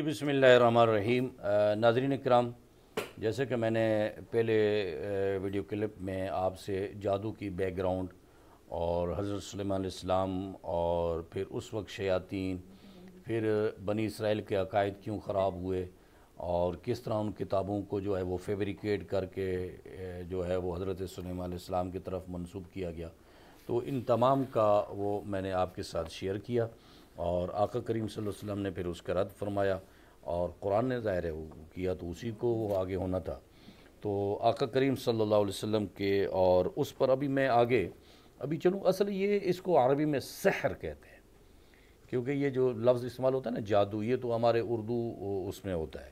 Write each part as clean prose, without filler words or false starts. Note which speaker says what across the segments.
Speaker 1: بسم اللہ الرحمن الرحیم۔ ناظرین کرام، جیسے کہ میں نے پہلے ویڈیو کلپ میں آپ سے جادو کی بیک گراؤنڈ اور حضرت سلیمان علیہ السلام اور پھر اس وقت شیاطین، پھر بنی اسرائیل کے عقائد کیوں خراب ہوئے اور کس طرح ان کتابوں کو جو ہے وہ فیبریکیٹ کر کے جو ہے وہ حضرت سلیمان علیہ السلام کی طرف منسوب کیا گیا، تو ان تمام کا وہ میں نے آپ کے ساتھ شیئر کیا اور آقا کریم صلی اللہ علیہ وسلم نے پھر اس کا رد فرمایا اور قرآن نے ظاہر ہے وہ کیا تو اسی کو وہ آگے ہونا تھا۔ تو آقا کریم صلی اللہ علیہ وسلم کے اور اس پر میں آگے چلوں۔ اصل یہ اس کو عربی میں سحر کہتے ہیں، کیونکہ یہ جو لفظ استعمال ہوتا ہے نا جادو، یہ تو ہمارے اردو اس میں ہوتا ہے۔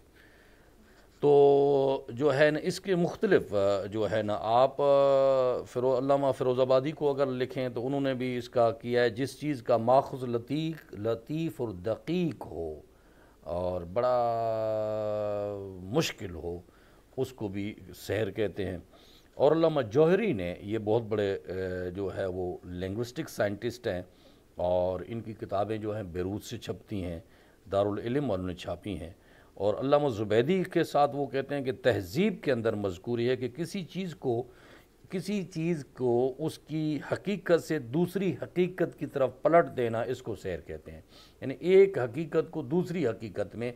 Speaker 1: تو جو ہے نا اس کے مختلف جو ہے نا آپ علامہ فیروز آبادی کو اگر لکھیں تو انہوں نے بھی اس کا کیا ہے، جس چیز کا ماخذ لطیف اور دقیق ہو اور بڑا مشکل ہو اس کو بھی سحر کہتے ہیں۔ اور علامہ جوہری نے، یہ بہت بڑے جو ہے وہ لنگوسٹک سائنٹسٹ ہیں اور ان کی کتابیں جو ہیں بیروت سے چھپتی ہیں، دارالعلم والوں نے چھاپی ہیں۔ اور علامہ زبیدی کے ساتھ وہ کہتے ہیں کہ تہذیب کے اندر مذکوری ہے کہ کسی چیز کو اس کی حقیقت سے دوسری حقیقت کی طرف پلٹ دینا، اس کو سحر کہتے ہیں۔ یعنی ایک حقیقت کو دوسری حقیقت میں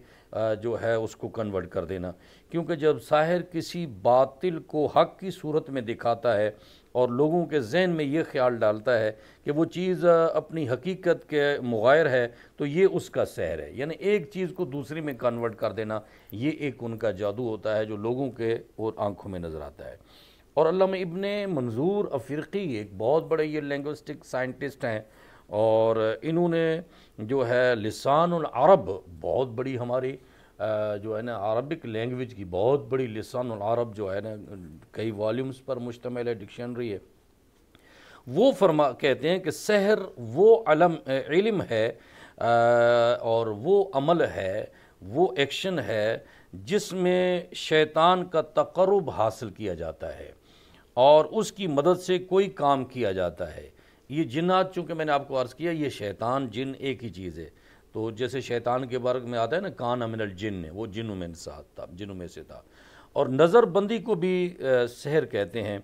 Speaker 1: جو ہے اس کو کنورٹ کر دینا، کیونکہ جب ساحر کسی باطل کو حق کی صورت میں دکھاتا ہے اور لوگوں کے ذہن میں یہ خیال ڈالتا ہے کہ وہ چیز اپنی حقیقت کے مغایر ہے، تو یہ اس کا سحر ہے۔ یعنی ایک چیز کو دوسری میں کنورٹ کر دینا، یہ ایک ان کا جادو ہوتا ہے جو لوگوں کے اور آنکھوں میں نظر آتا ہے۔ اور علامہ ابن منظور افریقی ایک بہت بڑے یہ لینگوسٹک سائنٹسٹ ہیں، اور انہوں نے جو ہے لسان العرب، بہت بڑی ہماری جو ہے نا عربک لینگویج کی بہت بڑی لسان العرب جو ہے نا کئی والیومز پر مشتمل ہے، ڈکشنری ہے، وہ کہتے ہیں کہ سحر وہ علم ہے اور وہ عمل ہے، وہ ایکشن ہے جس میں شیطان کا تقرب حاصل کیا جاتا ہے اور اس کی مدد سے کوئی کام کیا جاتا ہے۔ یہ جنات، چونکہ میں نے آپ کو عرض کیا یہ شیطان جن ایک ہی چیز ہے، تو جیسے شیطان کے بارے میں آتا ہے نا کان من الجن، وہ جنوں میں سے تھا۔ اور نظر بندی کو بھی سحر کہتے ہیں،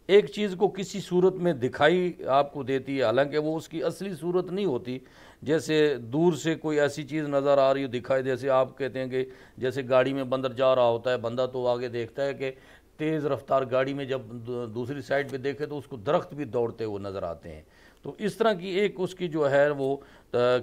Speaker 1: ایک چیز کو کسی صورت میں دکھائی آپ کو دیتی ہے، حالانکہ وہ اس کی اصلی صورت نہیں ہوتی۔ جیسے دور سے کوئی ایسی چیز نظر آ رہی ہو دکھائی، جیسے آپ کہتے ہیں کہ جیسے گاڑی میں بندر جا رہا ہوتا ہے، بندہ تو آگے دیکھتا ہے کہ تیز رفتار گاڑی میں جب دوسری سائڈ پہ دیکھے تو اس کو درخت بھی دوڑتے ہوئے نظر آتے ہیں۔ تو اس طرح کی ایک اس کی جو ہے وہ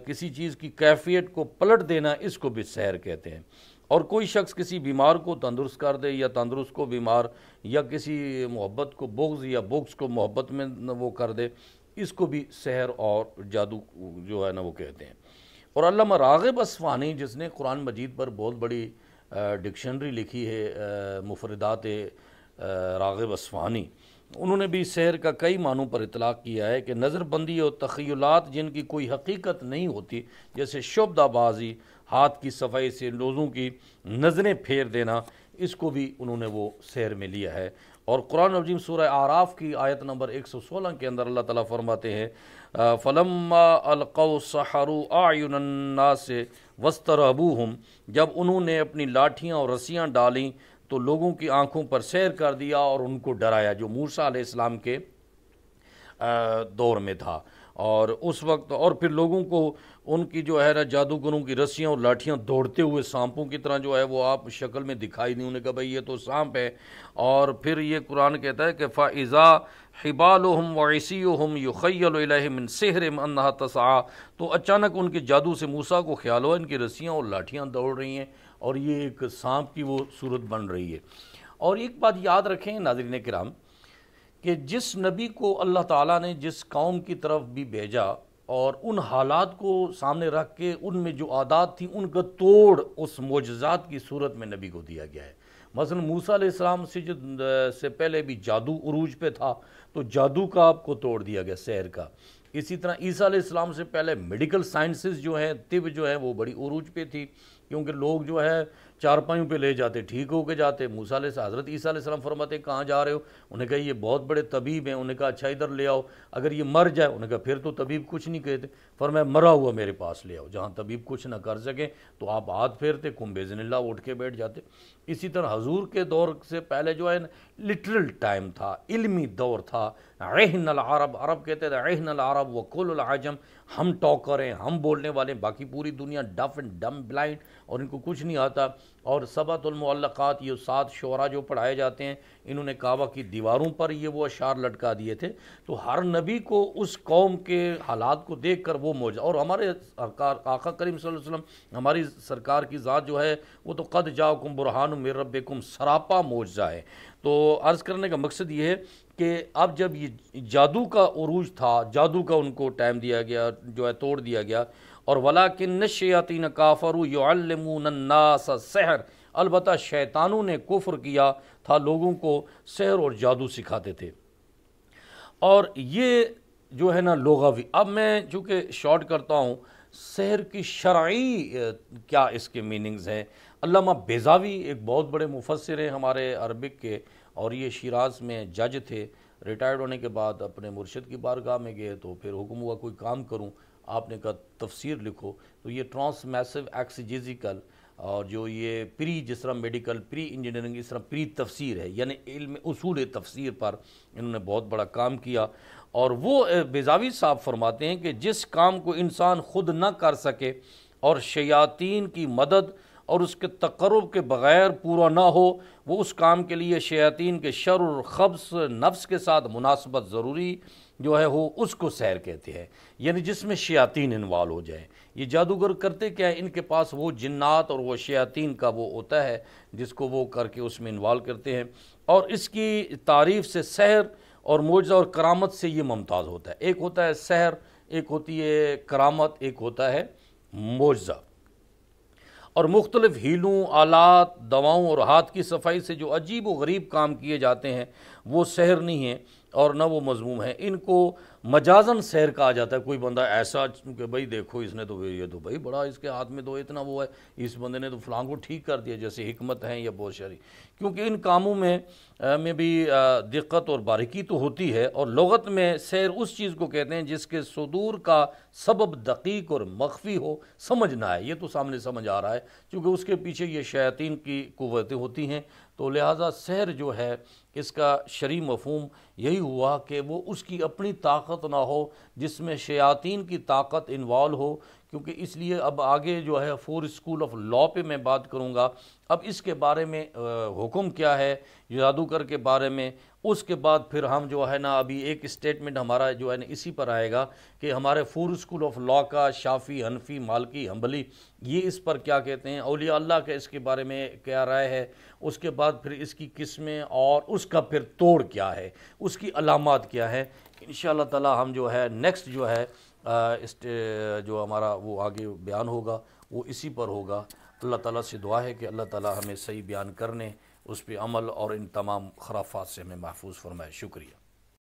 Speaker 1: کسی چیز کی کیفیت کو پلٹ دینا، اس کو بھی سحر کہتے ہیں۔ اور کوئی شخص کسی بیمار کو تندرست کر دے یا تندرست کو بیمار، یا کسی محبت کو بغض یا بغض کو محبت میں وہ کر دے، اس کو بھی سحر اور جادو جو ہے نا وہ کہتے ہیں۔ اور علامہ راغب اصفہانی، جس نے قرآن مجید پر بہت بڑی ڈکشنری لکھی ہے، مفردات راغب اصفہانی، انہوں نے بھی سحر کا کئی معنوں پر اطلاق کیا ہے کہ نظر بندی اور تخیلات جن کی کوئی حقیقت نہیں ہوتی، جیسے شعبدہ بازی، ہاتھ کی صفائی سے لوگوں کی نظریں پھیر دینا، اس کو بھی انہوں نے وہ سحر میں لیا ہے۔ اور قرآن عظیم سورہ اعراف کی آیت نمبر 116 کے اندر اللہ تعالیٰ فرماتے ہیں فَلَمَّا أَلْقَوْا سَحَرُوا أَعْيُنَ النَّاسِ وَاسْتَرْهَبُوهُمْ، جب انہوں نے اپنی لاٹھیاں اور رسیاں ڈالیں تو لوگوں کی آنکھوں پر سحر کر دیا اور ان کو ڈرایا، جو موسیٰ علیہ السلام کے دور میں تھا۔ اور اس وقت اور پھر لوگوں کو ان کی جو ہے نا جادوگروں کی رسیاں اور لاٹھیاں دوڑتے ہوئے سانپوں کی طرح جو ہے وہ آپ شکل میں دکھائی نہیں، انہوں نے کہا بھائی یہ تو سانپ ہے۔ اور پھر یہ قرآن کہتا ہے کہ فَإِذَا حِبَالُهُمْ وَعِصِيُّهُمْ يُخَيَّلُ إِلَيْهِ مِنْ سِحْرِهِمْ أَنَّهَا تَسْعَىٰ، تو اچانک ان کے جادو سے موسیٰ کو خیال ہوا ان کی رسیاں اور لاٹھیاں دوڑ رہی ہیں اور یہ ایک سانپ کی وہ صورت بن رہی ہے۔ اور ایک بات یاد رکھیں ناظرین کرام کہ جس نبی کو اللہ تعالیٰ نے جس قوم کی طرف بھی بھیجا اور ان حالات کو سامنے رکھ کے ان میں جو عادات تھیں ان کا توڑ اس معجزات کی صورت میں نبی کو دیا گیا ہے۔ مثلا موسیٰ علیہ السلام سے پہلے بھی جادو عروج پہ تھا، تو جادو کا آپ کو توڑ دیا گیا، سحر کا۔ اسی طرح عیسیٰ علیہ السلام سے پہلے میڈیکل سائنسز جو ہیں، طب جو ہے وہ بڑی عروج پہ تھی، کیونکہ لوگ جو ہے چارپائیوں پہ لے جاتے، ٹھیک ہو کے جاتے۔ موسیٰ علیہ السلام، حضرت عیسیٰ علیہ السلام فرماتے کہاں جا رہے ہو؟ انہوں نے کہا یہ بہت بڑے طبیب ہیں۔ انہوں نے کہا اچھا ادھر لے آؤ، اگر یہ مر جائے، انہوں نے کہا پھر تو طبیب کچھ نہیں کہتے، فرمایا مرا ہوا میرے پاس لے آؤ، جہاں طبیب کچھ نہ کر سکیں تو آپ ہاتھ پھیرتے، کم باذن اللہ اٹھ کے بیٹھ جاتے۔ اسی طرح حضور کے دور سے پہلے جو ہے لٹرل ٹائم تھا، علمی دور تھا۔ عہن العرب، عرب کہتے تھے عہن العرب وکل العجم، ہم ٹاکر ہیں، ہم بولنے والے ہیں، باقی پوری دنیا ڈف اینڈ ڈم بلائنڈ، اور ان کو کچھ نہیں آتا۔ اور سبعۃ المعلقات، یہ 7 شعراء جو پڑھائے جاتے ہیں، انہوں نے کعبہ کی دیواروں پر یہ وہ اشعار لٹکا دیے تھے۔ تو ہر نبی کو اس قوم کے حالات کو دیکھ کر وہ معجزہ، اور ہمارے آقا کریم صلی اللہ علیہ وسلم، ہماری سرکار کی ذات جو ہے وہ تو قد جاءکم برہان من ربکم، سراپا معجزہ ہے۔ تو عرض کرنے کا مقصد یہ ہے کہ اب جب یہ جادو کا عروج تھا، جادو کا ان کو ٹائم دیا گیا، جو ہے توڑ دیا گیا، اور وَلَٰكِنَّ الشَّيَاطِينَ كَافَرُوا يُعَلِّمُونَ النَّاسَ السِّحْرَ، البتہ شیطانوں نے کفر کیا تھا، لوگوں کو سحر اور جادو سکھاتے تھے۔ اور یہ جو ہے نا لغوی، اب میں چونکہ شارٹ کرتا ہوں، سحر کی شرعی کیا اس کے میننگز ہیں۔ علامہ بیضاوی ایک بہت بڑے مفسر ہیں ہمارے عربک کے، اور یہ شیراز میں جج تھے۔ ریٹائرڈ ہونے کے بعد اپنے مرشد کی بارگاہ میں گئے تو پھر حکم ہوا کوئی کام کروں، آپ نے کہا تفسیر لکھو، تو یہ ٹرانسمیسو ایکسیجیزیکل، اور جو یہ پری، جس طرح میڈیکل پری انجینئرنگ، اس طرح پری تفسیر ہے، یعنی علم اصول تفسیر پر انہوں نے بہت بڑا کام کیا۔ اور وہ بیضاوی صاحب فرماتے ہیں کہ جس کام کو انسان خود نہ کر سکے اور شیاطین کی مدد اور اس کے تقرب کے بغیر پورا نہ ہو، وہ اس کام کے لیے شیاطین کے شر اور خبث نفس کے ساتھ مناسبت ضروری جو ہے وہ اس کو سحر کہتے ہیں، یعنی جس میں شیاطین انوالو ہو جائیں۔ یہ جادوگر کرتے کیا ہے؟ ان کے پاس وہ جنات اور وہ شیاطین کا وہ ہوتا ہے جس کو وہ کر کے اس میں انوالو کرتے ہیں، اور اس کی تعریف سے سحر اور معجزہ اور کرامت سے یہ ممتاز ہوتا ہے۔ ایک ہوتا ہے سحر، ایک ہوتی ہے کرامت، ایک ہوتا ہے معجزہ۔ اور مختلف ہیلوں، آلات، دواؤں اور ہاتھ کی صفائی سے جو عجیب و غریب کام کیے جاتے ہیں وہ سحر نہیں ہیں اور نہ وہ مذموم ہیں۔ ان کو مجازن سحر کہا جاتا ہے۔ کوئی بندہ ایسا کہ بھئی دیکھو اس نے تو، یہ تو بھئی بڑا اس کے ہاتھ میں تو اتنا وہ ہے، اس بندے نے تو فلاں کو ٹھیک کر دیا، جیسے حکمت ہیں یا بہت شری، کیونکہ ان کاموں میں بھی دقت اور باریکی تو ہوتی ہے۔ اور لغت میں سحر اس چیز کو کہتے ہیں جس کے صدور کا سبب دقیق اور مخفی ہو، سمجھ نہ آئے۔ یہ تو سامنے سمجھ آ رہا ہے کیونکہ اس کے پیچھے یہ شیاطین کی قوتیں ہوتی ہیں، تو لہٰذا سحر جو ہے اس کا شرعی مفہوم یہی ہوا کہ وہ اس کی اپنی طاقت نہ ہو، جس میں شیاطین کی طاقت انوالو ہو۔ کیونکہ اس لیے اب آگے جو ہے 4 اسکول آف لا پہ میں بات کروں گا، اب اس کے بارے میں حکم کیا ہے جادوگر کے بارے میں۔ اس کے بعد پھر ہم جو ہے نا ابھی ایک اسٹیٹمنٹ ہمارا جو ہے نا اسی پر آئے گا کہ ہمارے 4 اسکول آف لا کا شافی، حنفی، مالکی، حنبلی، یہ اس پر کیا کہتے ہیں، اولیاء اللہ کا اس کے بارے میں کیا رائے ہے۔ اس کے بعد پھر اس کی قسمیں اور اس کا پھر توڑ کیا ہے، اس کی علامات کیا ہے۔ انشاءاللہ تعالی ہم جو ہے نیکسٹ جو ہے جو ہمارا وہ آگے بیان ہوگا وہ اسی پر ہوگا۔ اللہ تعالیٰ سے دعا ہے کہ اللہ تعالیٰ ہمیں صحیح بیان کرنے، اس پہ عمل اور ان تمام خرافات سے ہمیں محفوظ فرمائے۔ شکریہ۔